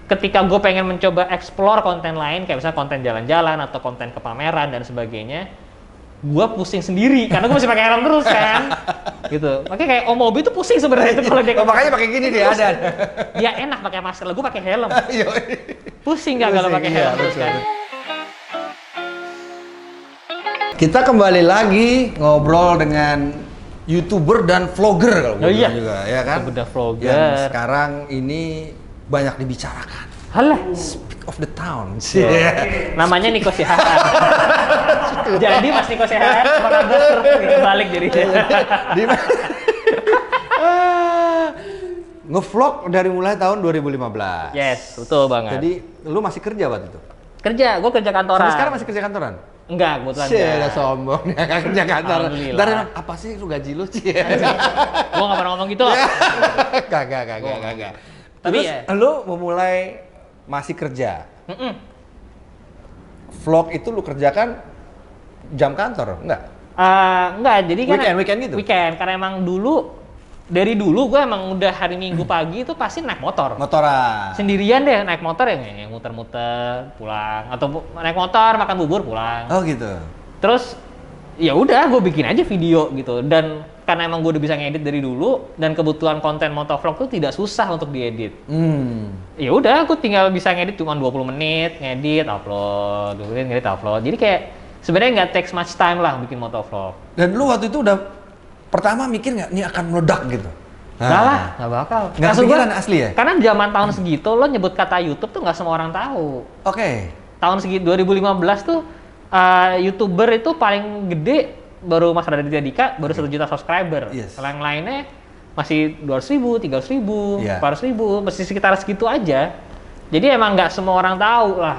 ketika gue pengen mencoba explore konten lain, kayak misalnya konten jalan-jalan atau konten ke pameran dan sebagainya, gue pusing sendiri karena gue masih pakai helm terus kan, gitu. Makanya kayak Om Mobi tuh pusing sebenarnya itu kalau dia. Makanya pakai gini dia ada. Dia enak pakai masker, gue pakai helm. Pusing nggak kalau pakai helm terus kan. Kita kembali lagi ngobrol dengan YouTuber dan vlogger kalau gue bilang juga, ya kan? YouTuber dan vlogger. Yang sekarang ini banyak dibicarakan. Halah, Speak of the town. namanya Nico Siahaan. Jadi Mas Nico Siahaan, apa kabar? Balik jadinya. Ngevlog dari mulai tahun 2015. Yes, betul banget. Jadi lu masih kerja waktu itu? Kerja, gue kerja kantoran. Sampai sekarang masih kerja kantoran? Enggak, kebetulan enggak. Udah sombong ya, kan kerja kantor. Ntar apa sih lu gaji lu sih? Gue nggak pernah ngomong gitu. Kagak. Tapi terus ya. Lu memulai masih kerja. Vlog itu lu kerjakan jam kantor, enggak? Enggak, jadi kan weekend gitu? Weekend, karena emang dari dulu gue emang udah hari Minggu pagi itu pasti naik motor. Motoran. Sendirian deh naik motor yang muter-muter pulang, atau naik motor makan bubur pulang. Oh gitu. Terus ya udah gue bikin aja video gitu, dan karena emang gue udah bisa ngedit dari dulu dan kebutuhan konten motovlog tuh tidak susah untuk diedit. Ya udah aku tinggal bisa ngedit cuma 20 menit, ngedit, upload, 20 menit ngedit, upload. Jadi kayak sebenarnya nggak takes much time lah bikin motovlog. Dan lu waktu itu udah pertama mikir nggak ini akan meledak gitu? Nggak lah, nggak bakal. Nggak kepikiran asli ya? Karena zaman tahun segitu lo nyebut kata YouTube tuh nggak semua orang tahu. Oke. Tahun segitu 2015 tuh YouTuber itu paling gede baru Mas Raditya Dika, baru 1 juta subscriber. Yes. Yang lainnya masih 200.000, 300.000, 400.000, masih sekitar segitu aja. Jadi emang nggak semua orang tahu lah.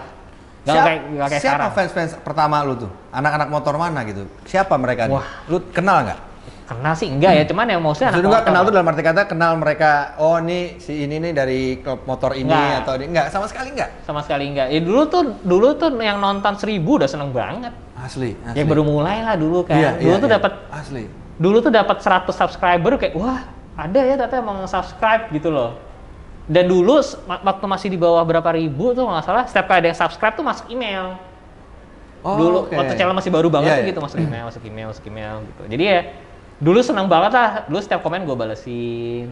Nggak kayak siapa sekarang. fans pertama lu tuh? Anak-anak motor mana gitu? Siapa mereka? Wah. Lu kenal nggak? Kenal sih enggak ya, cuman yang maksudnya anak Maksudnya motor. kenal tuh dalam arti kata kenal mereka, oh nih si ini nih dari klub motor ini Enggak. atau ini, enggak, sama sekali enggak? Sama sekali enggak. Ya dulu tuh yang nonton 1.000 udah seneng banget. Asli. Ya baru mulai lah dulu kan. Dulu tuh dapat asli. Dulu tuh dapat 100 subscriber kayak wah, ada ya ternyata emang subscribe gitu loh. Dan dulu waktu masih di bawah berapa ribu tuh nggak salah, setiap kali ada yang subscribe tuh masuk email. Dulu waktu channel masih baru banget tuh gitu, masuk email gitu. Jadi ya dulu seneng banget lah, dulu setiap komen gue balesin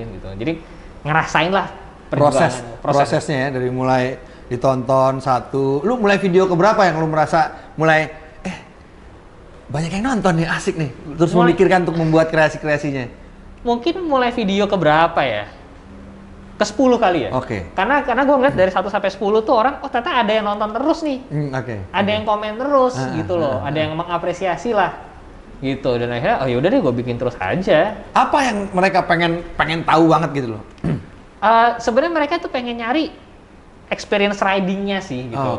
gitu. Jadi ngerasain lah prosesnya ya, dari mulai ditonton satu. Lu mulai video keberapa yang lu merasa mulai banyak yang nonton nih, asik nih. Terus memikirkan untuk membuat kreasi-kreasinya. Mungkin mulai video keberapa ya? Ke 10 kali ya? Oke. Karena gue ngeliat dari 1 sampai 10 tuh orang, oh ternyata ada yang nonton terus nih. Ada yang komen terus gitu loh. Ada yang mengapresiasi lah. Gitu, dan akhirnya oh yaudah deh gue bikin terus aja. Apa yang mereka pengen tahu banget gitu loh? Sebenarnya mereka tuh pengen nyari experience ridingnya sih gitu.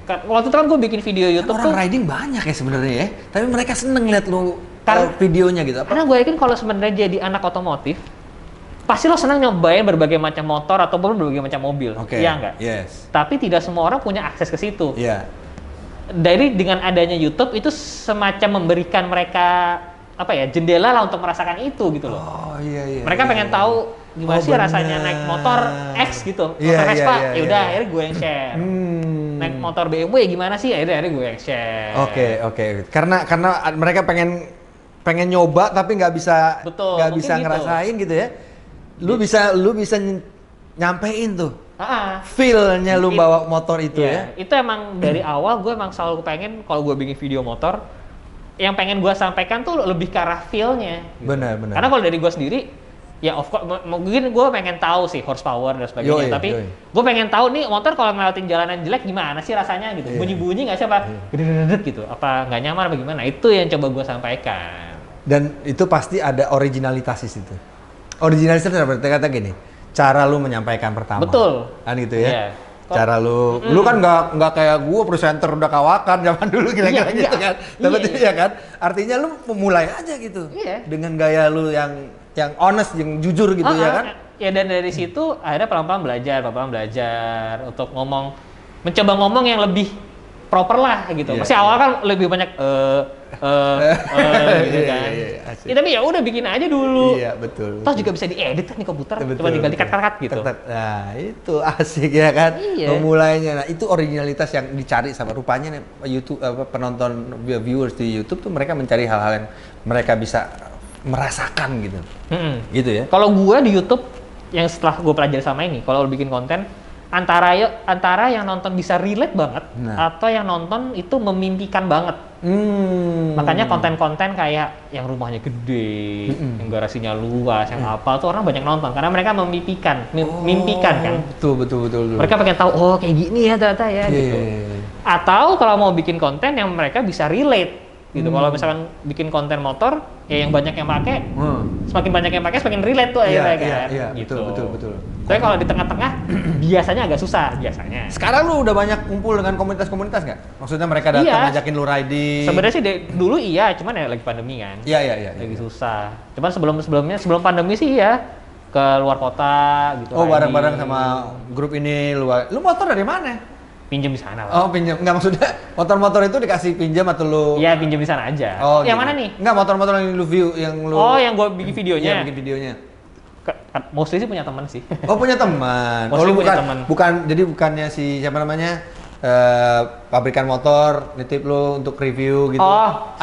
Waktu itu kan gue bikin video YouTube orang tuh riding banyak ya sebenarnya ya, tapi mereka seneng lihat lu videonya gitu. Karena gue yakin kalau sebenarnya jadi anak otomotif pasti lo senang nyobain berbagai macam motor ataupun berbagai macam mobil, iya nggak? Yes. Tapi tidak semua orang punya akses ke situ. Iya. Dari dengan adanya YouTube itu semacam memberikan mereka apa ya, jendela lah untuk merasakan itu gitu loh. Oh iya. Mereka pengen tahu gimana sih rasanya naik motor X gitu, motor Vespa. Ya udah, akhirnya gue yang share. Naik motor BMW gimana sih? Akhirnya gue yang share. Oke. Karena mereka pengen nyoba tapi nggak bisa ngerasain gitu ya. Lu bisa nyampein tuh. Feel-nya lu bawa motor itu ya. Itu emang dari awal gue emang selalu pengen kalau gue bikin video motor, yang pengen gue sampaikan tuh lebih ke arah feel-nya. Benar. Karena kalau dari gue sendiri, ya of course mungkin gue pengen tahu sih horsepower dan sebagainya. Tapi gue pengen tahu nih motor kalau ngelewatin jalanan jelek gimana sih rasanya gitu. Bunyi-bunyi nggak sih apa? Gede gitu. Apa nggak nyaman apa gimana? Itu yang coba gue sampaikan. Dan itu pasti ada originalitas di situ. Originalitas itu berarti kata gini. Cara lu menyampaikan pertama. Betul. Kan gitu ya. Cara lu kan nggak kayak gua presenter udah kawakan zaman dulu kira-kira gitu kan. Tapi ya kan, artinya lu memulai aja gitu. Dengan gaya lu yang honest, yang jujur gitu ya kan. Ya dan dari situ akhirnya pelan-pelan belajar untuk mencoba ngomong yang lebih proper lah gitu. Masih awal kan lebih banyak gitu kan. Ya tapi ya udah bikin aja dulu. Iya, betul. Toh juga bisa diedit kan di komputer, cuma tinggal dikat-kat gitu. Nah, itu asik ya kan. Iya. Memulainya. Nah, itu originalitas yang dicari sama rupanya nih YouTube penonton viewers di YouTube tuh mereka mencari hal-hal yang mereka bisa merasakan gitu. Gitu ya. Kalau gua di YouTube yang setelah gua pelajari sama ini, kalau lu bikin konten antara yang nonton bisa relate banget atau yang nonton itu memimpikan banget. Makanya konten-konten kayak yang rumahnya gede, yang garasinya luas, yang apa tuh orang banyak nonton karena mereka mimpikan kan. Betul. Mereka pengen tahu kayak gini ya ternyata ya gitu. Atau kalau mau bikin konten yang mereka bisa relate gitu. Kalau misalkan bikin konten motor ya yang banyak yang pakai, semakin banyak yang pakai semakin relate tuh akhirnya kan. Gitu. Betul. Tapi kalau di tengah-tengah biasanya agak susah biasanya. Sekarang lu udah banyak kumpul dengan komunitas-komunitas nggak? Maksudnya mereka datang ngajakin lu riding. Sebenarnya sih dulu iya, cuman ya lagi pandemi kan. Iya. Lagi susah. Cuman sebelum pandemi sih ya ke luar kota gitu. Bareng-bareng sama grup ini luar. Lu motor dari mana? Pinjam di sana lah. Pinjam. Enggak, maksudnya motor-motor itu dikasih pinjam atau lu? Iya, pinjam di sana aja. Yang mana nih? Enggak, motor-motor yang lu view, yang lu. Yang gua bikin videonya. Iya, bikin videonya. Mostly sih punya teman sih. Punya teman. Lu Jadi bukannya si siapa namanya? Pabrikan motor nitip lu untuk review gitu.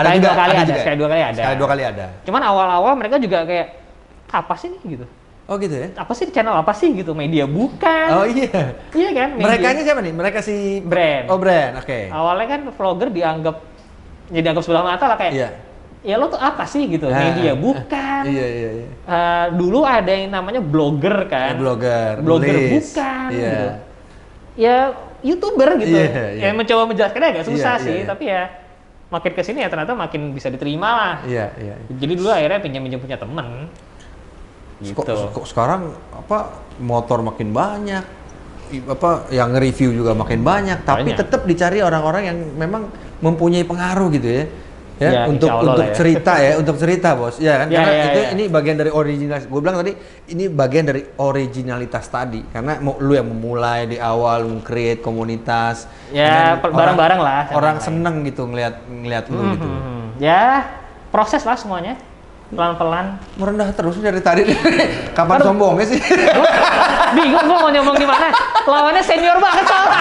Sekali dua kali ada. Cuman awal-awal mereka juga kayak apa sih nih gitu. Oh gitu ya? Apa sih channel apa sih gitu? Media bukan? Oh iya. Iya kan? Merekanya siapa nih? Mereka si brand. Oh brand, oke. Awalnya kan vlogger dianggap sebelah mata lah kayak. Ya lo tuh apa sih gitu? Media bukan? Iya. Dulu ada yang namanya blogger kan? Blogger bukan gitu. Ya YouTuber gitu. Ya mencoba menjelaskannya agak susah sih, tapi ya makin kesini ya ternyata makin bisa diterima lah. Iya. Jadi dulu akhirnya pinjam punya temen. Gitu. Sekarang motor makin banyak, yang nge-review juga makin banyak, tapi tetap dicari orang-orang yang memang mempunyai pengaruh gitu ya untuk cerita untuk cerita bos kan karena ini bagian dari originalitas. Gue bilang tadi ini bagian dari originalitas tadi karena lu yang memulai di awal, lu create komunitas bareng-bareng lah orang seneng gitu ngelihat lu gitu proses lah semuanya pelan-pelan. Merendah terus dari tadi. Kapan sombongnya sih? Bingung gue mau nyambung di mana. Lawannya senior banget soalnya.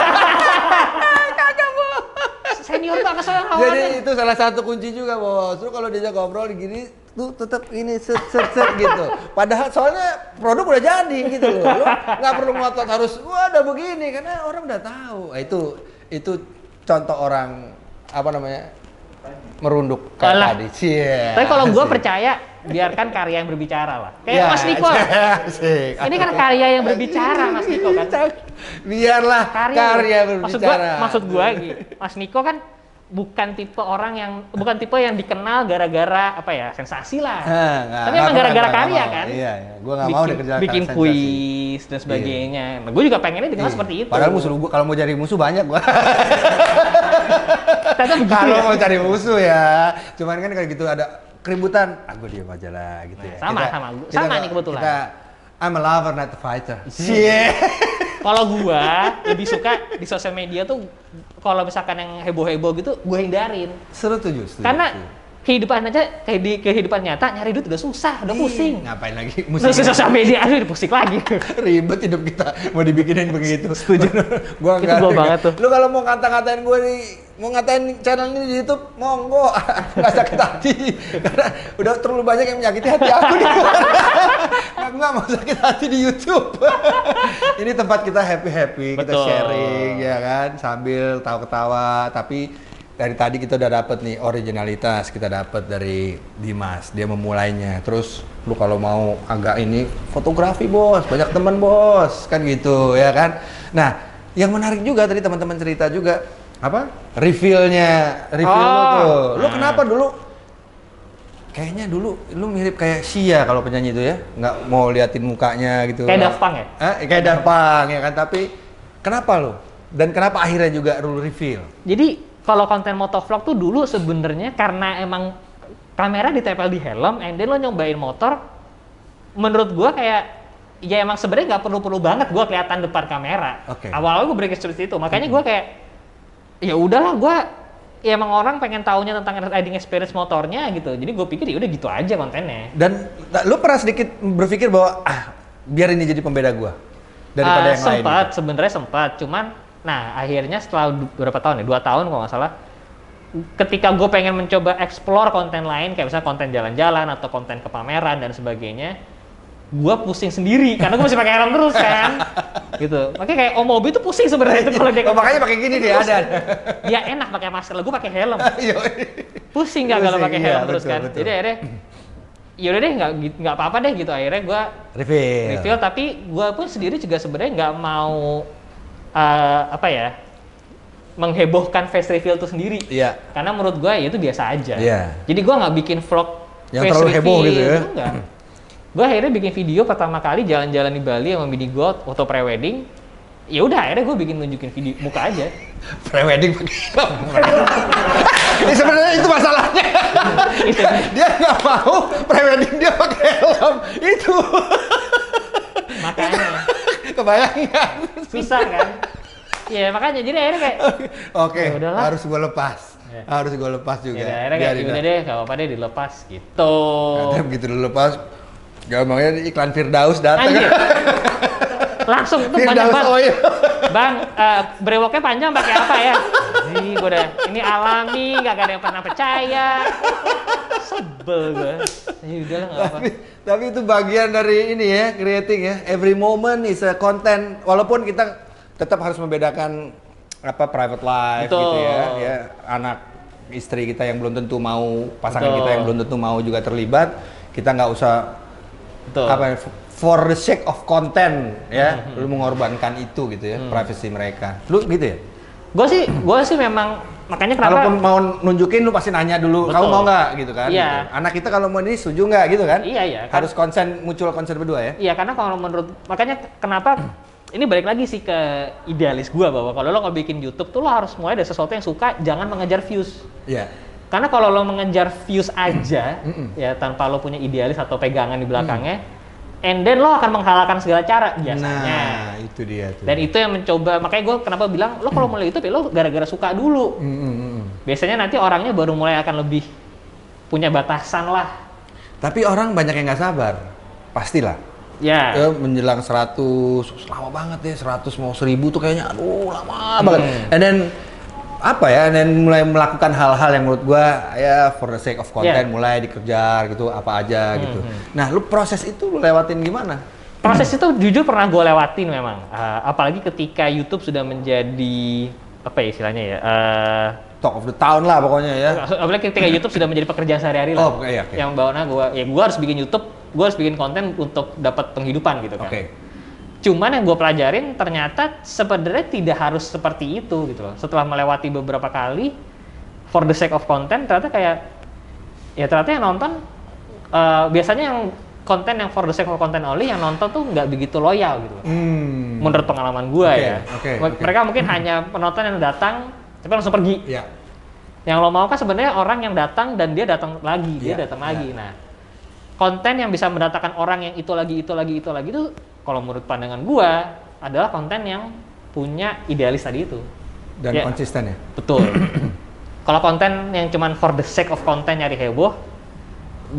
Senior banget soalnya lawannya. Jadi itu salah satu kunci juga bos. Lu kalau diajak ngobrol gini tuh tetap ini set gitu. Padahal soalnya produk udah jadi gitu loh. Lu nggak perlu ngotot harus udah begini karena orang udah tahu. Itu contoh orang merunduk kayak tadi. Tapi kalau gue percaya biarkan karya yang berbicara lah. Kayak Mas Niko. Ini kan karya yang berbicara Mas Niko kan. Biarlah karya berbicara. Maksud gue Mas Niko kan bukan tipe yang dikenal gara-gara sensasi lah. Tapi emang gara-gara karya kan. Iya. Gue nggak mau dikerjakan bikin kuis dan sebagainya. Nah, gue juga pengennya dikenal seperti itu. Padahal kalau mau cari musuh banyak gue. Kalau mau cari musuh ya. Cuman kan kayak gitu ada keributan. Gue diam aja lah gitu ya. Sama nih kebetulan. I'm a lover not a fighter. Kalau gue lebih suka di sosial media tuh kalau misalkan yang heboh-heboh gitu gue hindarin. Seru. Karena kehidupan nyata nyari duit udah susah, udah pusing. Ngapain lagi? Sosial media aduh pusing lagi. Ribet hidup kita mau dibikinin begitu. Setuju. Gua enggak banget tuh. Lu kalau mau ngatain gue nih, mau ngatain channel ini di YouTube, monggo. Enggak sakit hati. Karena udah terlalu banyak yang menyakiti hati aku nih. Aku nggak mau sakit hati di YouTube. Ini tempat kita happy, kita sharing ya kan, sambil tawa-ketawa. Tapi dari tadi kita udah dapet nih originalitas, kita dapet dari Dimas, dia memulainya. Terus lu kalau mau agak ini fotografi bos, banyak teman bos, kan gitu ya kan. Nah, yang menarik juga tadi teman-teman cerita juga review lu tuh. Lu kenapa dulu? Kayaknya dulu lu mirip kayak Sia kalau penyanyi itu ya, nggak mau liatin mukanya gitu. Kayak Daft Punk ya? Kayak Daft Punk ya kan, tapi kenapa lu? Dan kenapa akhirnya juga lu reveal? Jadi kalau konten motovlog tuh dulu sebenarnya karena emang kamera ditempel di helm, and then lo nyobain motor, menurut gua kayak ya emang sebenarnya nggak perlu banget gua kelihatan depan kamera. Awal-awal gua berpikir seperti itu, makanya gua kayak ya udahlah gua ya emang orang pengen taunya tentang riding experience motornya gitu. Jadi gue pikir ya udah gitu aja kontennya. Dan lu pernah sedikit berpikir bahwa biar ini jadi pembeda gue daripada yang lain? Sempat, gitu. Sebenarnya sempat. Cuman, nah akhirnya setelah berapa tahun ya? 2 tahun kalau nggak salah. Ketika gue pengen mencoba explore konten lain, kayak misalnya konten jalan-jalan atau konten ke pameran dan sebagainya, gue pusing sendiri karena gue masih pakai helm terus kan. Gitu. Makanya kayak Om Mobi tuh pusing sebenarnya itu kalau dia. Makanya pakai gini deh ada. Ya enak pakai masker, gue pakai helm. Pusing nggak kalau pakai helm terus kan. Betul. Jadi akhirnya yaudah deh nggak apa-apa deh gitu, akhirnya gue reveal tapi gue pun sendiri juga sebenarnya nggak mau menghebohkan face reveal itu sendiri. Iya. Karena menurut gue ya itu biasa aja. Iya. Jadi gue nggak bikin vlog yang face terlalu heboh gitu ya. Enggak. Gue akhirnya bikin video pertama kali jalan-jalan di Bali sama bini gue foto pre-wedding. Ya udah akhirnya gue bikin nunjukin video muka aja. Pre-wedding pakai helm. Sebenarnya itu masalahnya. Dia nggak mau pre-wedding dia pakai helm. Itu. Makanya. Kebayang nggak? Susah kan? Ya makanya jadi akhirnya kayak oke, harus gue lepas. Ya. Harus gue lepas juga. Ya, akhirnya kayak udah deh, gak apa-apa deh dilepas gitu. Karena begitu dilepas, gampangnya iklan Firdaus datang. Langsung tuh banyak banget. Bang, brewoknya panjang pakai apa ya? Gue udah, ini alami, gak ada yang pernah percaya. Sebel gue. Ya udah lah, gak apa. Tapi itu bagian dari ini ya, creating ya. Every moment is a content. Walaupun kita tetap harus membedakan private life. Betul. Gitu ya, anak istri kita yang belum tentu mau, pasangan kita yang belum tentu mau juga terlibat, kita nggak usah for the sake of content ya, lu mengorbankan itu gitu ya, privacy mereka. Lu gitu ya? Gue sih memang, makanya kenapa kalaupun mau nunjukin lu pasti nanya dulu, kamu mau nggak gitu kan? Iya. Gitu. Anak kita kalau mau ini setuju nggak gitu kan? Iya. Harus muncul konsen berdua ya? Iya, karena kalau menurut, makanya kenapa ini balik lagi sih ke idealis gue bahwa kalau lo mau bikin YouTube tuh lo harus mulai dari sesuatu yang suka, jangan mengejar views. Iya. Karena kalau lo mengejar views aja, ya tanpa lo punya idealis atau pegangan di belakangnya, and then lo akan menghalalkan segala cara biasanya. Nah, itu dia tuh. Dan itu yang mencoba, makanya gue kenapa bilang lo kalau mulai YouTube ya lo gara-gara suka dulu. Biasanya nanti orangnya baru mulai akan lebih punya batasan lah. Tapi orang banyak yang nggak sabar, pastilah. Ya, menjelang 100, lama banget deh, 100 mau 1000 tuh kayaknya aduh lama banget. And then mulai melakukan hal-hal yang menurut gua ya for the sake of content, mulai dikejar gitu, apa aja gitu. Nah, lu proses itu lu lewatin gimana? Proses itu jujur pernah gua lewatin memang. Apalagi ketika YouTube sudah menjadi apa ya istilahnya ya? Talk of the town lah pokoknya ya. Apalagi ketika YouTube sudah menjadi pekerjaan sehari-hari lah. Okay. Yang bawahnya gua harus bikin YouTube, gua harus bikin konten untuk dapat penghidupan gitu kan. Cuman yang gue pelajarin ternyata sebenarnya tidak harus seperti itu gitu loh. Setelah melewati beberapa kali for the sake of content, ternyata yang nonton biasanya yang konten yang for the sake of content only, yang nonton tuh nggak begitu loyal gitu loh. Menurut pengalaman gue mereka mungkin hanya penonton yang datang tapi langsung pergi. Yang lo mau kan sebenarnya orang yang datang dan dia datang lagi, lagi. Nah, konten yang bisa mendatangkan orang yang itu lagi itu kalau menurut pandangan gua adalah konten yang punya idealis tadi itu dan konsisten ya. Betul. Kalau konten yang cuman for the sake of content nyari heboh,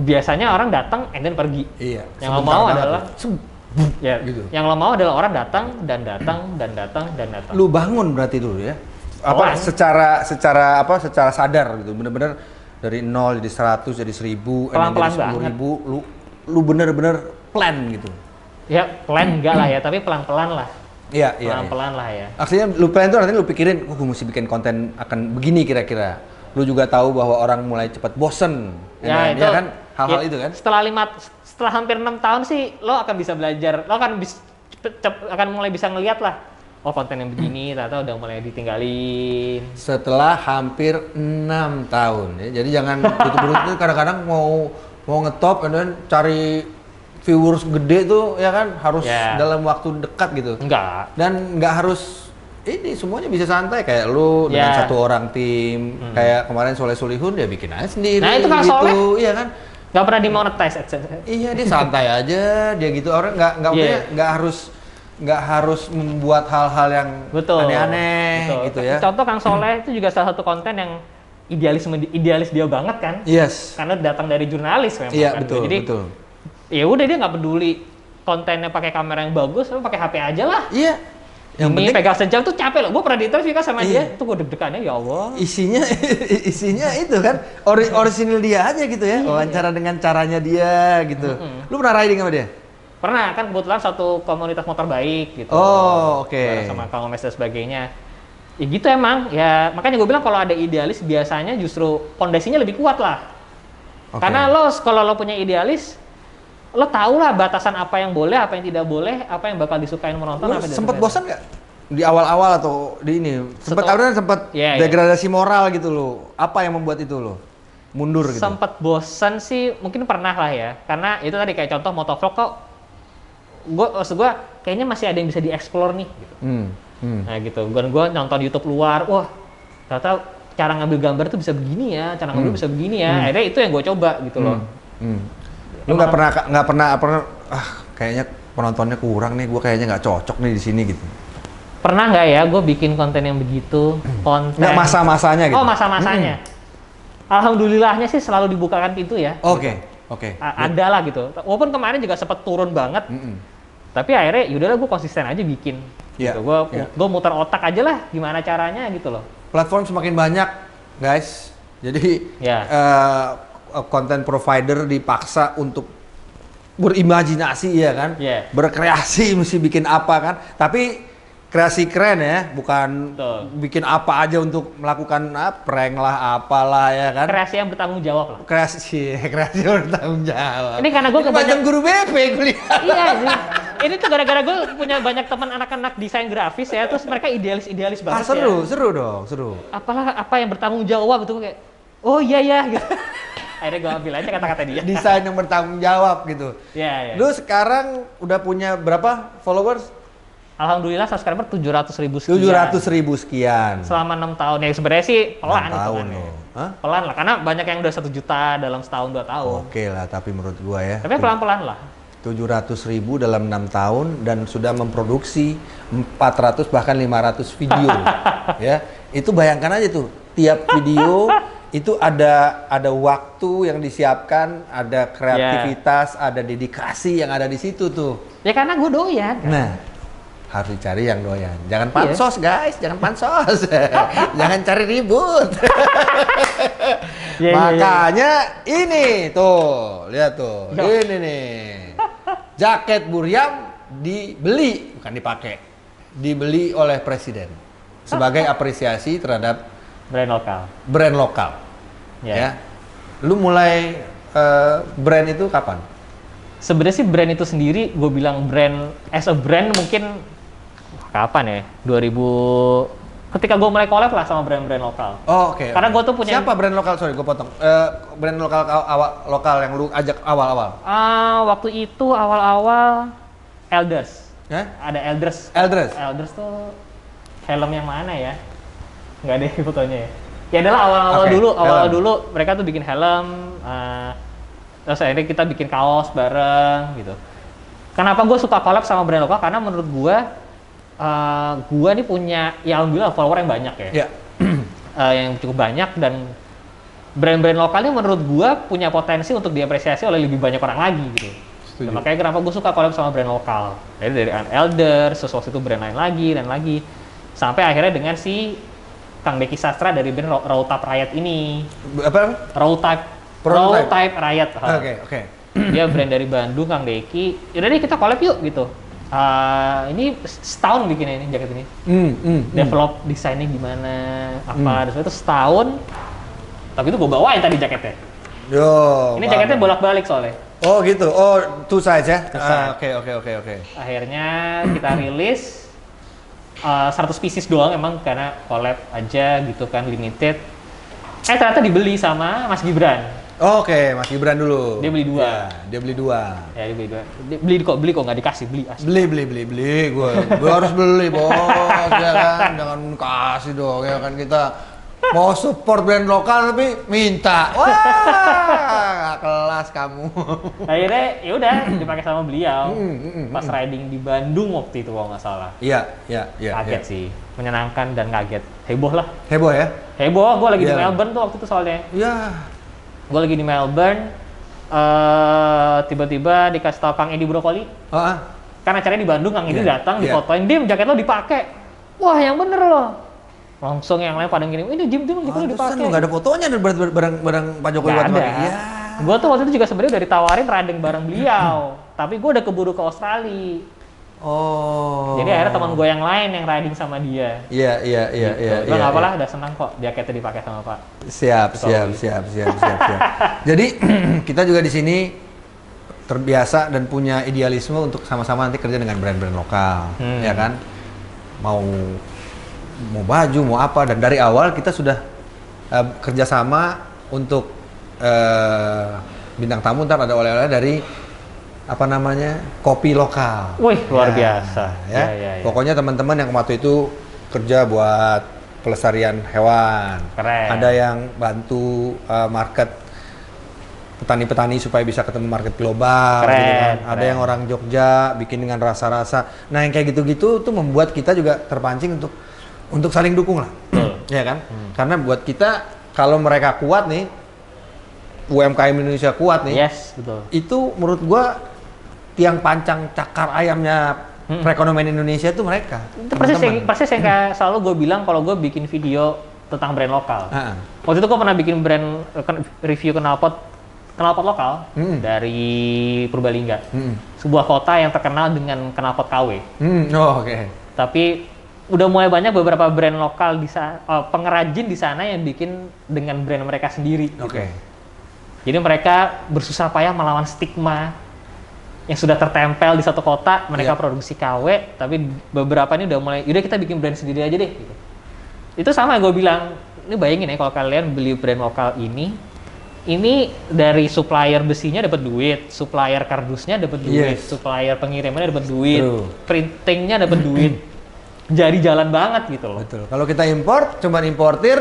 biasanya orang datang and then pergi. Iya. Yang lo mau adalah gitu. Yang lo mau adalah orang datang. Lu bangun berarti dulu ya. Secara sadar gitu, bener-bener dari 0 jadi 100 jadi 1000 pelan-pelan jadi 10.000 lu bener-bener plan gitu. Ya plan enggak lah ya, tapi pelan-pelan lah. Iya. Pelan-pelan lah ya. Artinya lu plan itu nanti lu pikirin, gue mesti bikin konten akan begini kira-kira. Lu juga tahu bahwa orang mulai cepat bosen. Ya, itu kan hal-hal itu kan. Setelah hampir 6 tahun sih lo akan bisa belajar, lo akan mulai bisa ngelihat lah. Oh, konten yang begini ternyata udah mulai ditinggalin. Setelah hampir 6 tahun ya. Jadi jangan itu kadang-kadang mau ngetop dan cari viewers gede tuh ya kan harus dalam waktu dekat gitu. Enggak. Dan nggak harus ini semuanya bisa santai kayak lu dengan satu orang tim. Kayak kemarin Soleh Solihun dia bikin aja sendiri. Nah, itu kan gitu. Soleh. Iya kan? Nggak pernah dimonetize. Iya, dia santai aja dia gitu. Orang nggak harus membuat hal-hal yang aneh-aneh gitu ya. Contoh Kang Soleh itu juga salah satu konten yang idealis dia banget kan. Yes. Karena datang dari jurnalis memang Iya, kan. betul, Jadi betul. ya udah dia nggak peduli kontennya pakai kamera yang bagus, lu pakai HP aja lah. Iya. Yang ini penting pegang sejam tuh capek loh. Gue pernah diinterview kan sama dia, tuh gue deg-degannya ya Allah. Isinya itu kan orisinil dia aja gitu ya. Wawancara dengan caranya dia gitu. Lu pernah riding sama dia? Pernah, kan kebetulan satu komunitas motor baik gitu. Oh, oke. Sama Kang Omes dan sebagainya. Ya gitu emang, ya makanya gue bilang kalau ada idealis biasanya justru pondasinya lebih kuat lah. Karena kalau lo punya idealis, lo tau lah batasan apa yang boleh, apa yang tidak boleh, apa yang bakal disukain menonton. Lo sempet bosan nggak di awal-awal atau di ini? Sempet degradasi moral gitu lo. Apa yang membuat itu lo mundur gitu? Sempet bosan sih, mungkin pernah lah ya. Karena itu tadi kayak contoh motovlog kok, maksud gue kayaknya masih ada yang bisa dieksplor nih. Gitu. Nah gitu, gue nonton YouTube luar, wah ternyata cara ngambil gambar tuh bisa begini ya, cara ngambil bisa begini ya. Akhirnya itu yang gue coba gitu loh. Lu nggak pernah kayaknya penontonnya kurang nih, gue kayaknya nggak cocok nih di sini gitu. Pernah nggak ya gue bikin konten yang begitu, konten nggak masa-masanya gitu? Oh, masa-masanya. Alhamdulillahnya sih selalu dibukakan pintu ya. Oke. Ada lah gitu. Walaupun kemarin juga sempat turun banget. Tapi akhirnya yaudahlah gue konsisten aja bikin. Gitu. Gue muter otak aja lah gimana caranya gitu loh. Platform semakin banyak, guys. Jadi content provider dipaksa untuk berimajinasi ya kan, berkreasi mesti bikin apa kan. Tapi kreasi keren ya, bukan bikin apa aja untuk melakukan prank lah, apalah ya kan. Kreasi yang bertanggung jawab lah. Kreasi yang bertanggung jawab. Ini karena gue kebanyakan guru BP gue lihat. Iya sih. Ini tuh gara-gara gue punya banyak teman anak-anak desain grafis ya, terus mereka idealis banget seru dong. Apa yang bertanggung jawab itu kayak, oh iya gitu. Akhirnya gue ambil aja kata-kata dia. Desain yang bertanggung jawab gitu. Iya. Lu sekarang udah punya berapa followers? Alhamdulillah subscriber 700.000 sekian. 700.000 sekian. Selama 6 tahun. Ya sebenarnya sih pelan hitungannya. Pelan lah, karena banyak yang udah 1 juta dalam setahun 2 tahun. Oke lah, tapi menurut gua ya. Tapi pelan-pelan lah. 700.000 dalam 6 tahun dan sudah memproduksi 400 bahkan 500 video. Ya, itu bayangkan aja tuh. Tiap video itu ada waktu yang disiapkan, ada kreativitas, ada dedikasi yang ada di situ tuh. Ya karena gue doyan kan. Nah, harus dicari yang doyan. Jangan pansos guys, jangan pansos. Jangan cari ribut. Makanya ini tuh, lihat tuh. Ini nih. Jaket Buriam dibeli, bukan dipakai. Dibeli oleh presiden sebagai apresiasi terhadap brand lokal. Ya. Lu mulai brand itu kapan? Sebenarnya sih brand itu sendiri, gue bilang brand as a brand mungkin kapan ya? 2000 ketika gue mulai collab lah sama brand-brand lokal. Oh, oke. Karena gue tuh punya. Siapa brand lokal? Sorry, gue potong. Brand lokal yang lu ajak awal-awal. Waktu itu awal-awal Elders. Ada Elders. Elders tuh helm yang mana ya? Nggak ada fotonya ya. Ya adalah awal-awal dulu mereka tuh bikin helm. Terus akhirnya kita bikin kaos bareng gitu. Kenapa gue suka collab sama brand lokal? Karena menurut gue nih punya, ya alhamdulillah follower yang banyak ya. Yang cukup banyak, dan brand-brand lokalnya menurut gue punya potensi untuk diapresiasi oleh lebih banyak orang lagi gitu. Dan makanya kenapa gue suka collab sama brand lokal. Jadi dari Elder, sesuatu itu brand lain lagi dan lagi. Sampai akhirnya dengan si Kang Deki Sastra dari band Raw Type Riot ini. Apa? Raw Type Riot. Oke. Dia brand dari Bandung, Kang Deki. Yaudah deh kita collab yuk gitu. Ini setahun bikinnya ini jaket ini. Develop desainnya gimana, apa, dan itu setahun. Tapi itu gue bawain tadi jaketnya. Ini jaketnya bolak-balik soalnya. Oh gitu. Oh, two size ya. Oke. Akhirnya kita rilis 100 pieces doang emang karena collab aja gitu kan, limited. Ternyata dibeli sama Mas Gibran. Oke, Mas Gibran dulu. Dia beli 2. Ya, dia beli 2. Ya, dia beli 2. Beli kok nggak dikasih, beli asli. Beli. Gue harus beli, Bos. Ya kan, jangan kasih dong ya kan, kita Mau support brand lokal tapi minta. Wah, kelas kamu. Akhirnya ya udah dipakai sama beliau. Pas riding di Bandung waktu itu kalau nggak salah. Iya. Kaget sih, menyenangkan dan kaget. Heboh lah. Heboh ya? Heboh, gue lagi di Melbourne tuh waktu itu soalnya. Iya. Gue lagi di Melbourne, tiba-tiba dikasih tau Kang Edi Brokoli. Karena acaranya di Bandung, Kang Edi datang, difotoin, Dim, jaket lo dipakai. Wah, yang bener loh. Langsung yang lain pada ngirim, ini Jim, jaket lo dipakai. Nggak ada fotonya bareng Pak Jokowi waktu itu. Iya. Gue tuh waktu itu juga sebenarnya udah ditawarin riding bareng beliau, tapi gue udah keburu ke Australia. Oh. Jadi akhirnya teman gue yang lain yang riding sama dia. Iya. Gue nggak apa-apa, udah senang kok jaketnya dipakai sama Pak. Siap. Jadi kita juga di sini terbiasa dan punya idealisme untuk sama-sama nanti kerja dengan brand-brand lokal, ya kan? Mau baju, mau apa, dan dari awal kita sudah kerjasama untuk bintang tamu ntar ada oleh-oleh dari kopi lokal. Wih, luar biasa. Ya. Pokoknya teman-teman yang waktu itu kerja buat pelestarian hewan. Keren. Ada yang bantu market petani-petani supaya bisa ketemu market global. Keren, gitu kan. keren. Ada yang orang Jogja bikin dengan rasa-rasa. Nah, yang kayak gitu-gitu tuh membuat kita juga terpancing untuk saling dukung lah. Ya kan? Karena buat kita kalau mereka kuat nih, UMKM Indonesia kuat nih. Yes, betul. Itu menurut gua tiang pancang cakar ayamnya perekonomian Indonesia itu mereka. Itu persis yang kayak selalu gue bilang kalau gue bikin video tentang brand lokal. Waktu itu gue pernah bikin review knalpot lokal dari Purbalingga. Sebuah kota yang terkenal dengan knalpot KW. Oke. Tapi udah mulai banyak beberapa brand lokal di pengrajin di sana yang bikin dengan brand mereka sendiri. Oke. Jadi mereka bersusah payah melawan stigma yang sudah tertempel di satu kota, mereka produksi KW, tapi beberapa ini udah mulai, yaudah kita bikin brand sendiri aja deh. Gitu. Itu sama gue bilang, ini bayangin ya kalau kalian beli brand lokal ini dari supplier besinya dapat duit, supplier kardusnya dapat duit, supplier pengirimannya dapat duit, printingnya dapat duit, jadi jalan banget gitu loh. Betul. Kalau kita impor, cuman importir,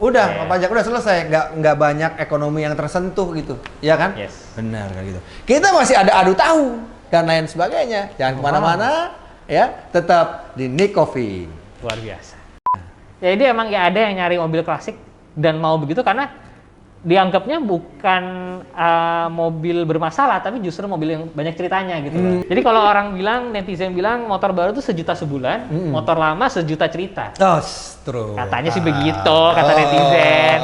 udah pajak udah selesai, nggak banyak ekonomi yang tersentuh gitu, ya kan? Yes. Benar kan gitu. Kita masih ada adu tahu dan lain sebagainya. Jangan kemana-mana, ya. Tetap di Nick Coffee. Luar biasa. Jadi emang ya ada yang nyari mobil klasik dan mau begitu karena dianggapnya bukan mobil bermasalah, tapi justru mobil yang banyak ceritanya gitu. Jadi kalau orang bilang, netizen bilang motor baru tuh 1 juta sebulan, motor lama 1 juta cerita. Oh, true. Katanya sih begitu, kata netizen.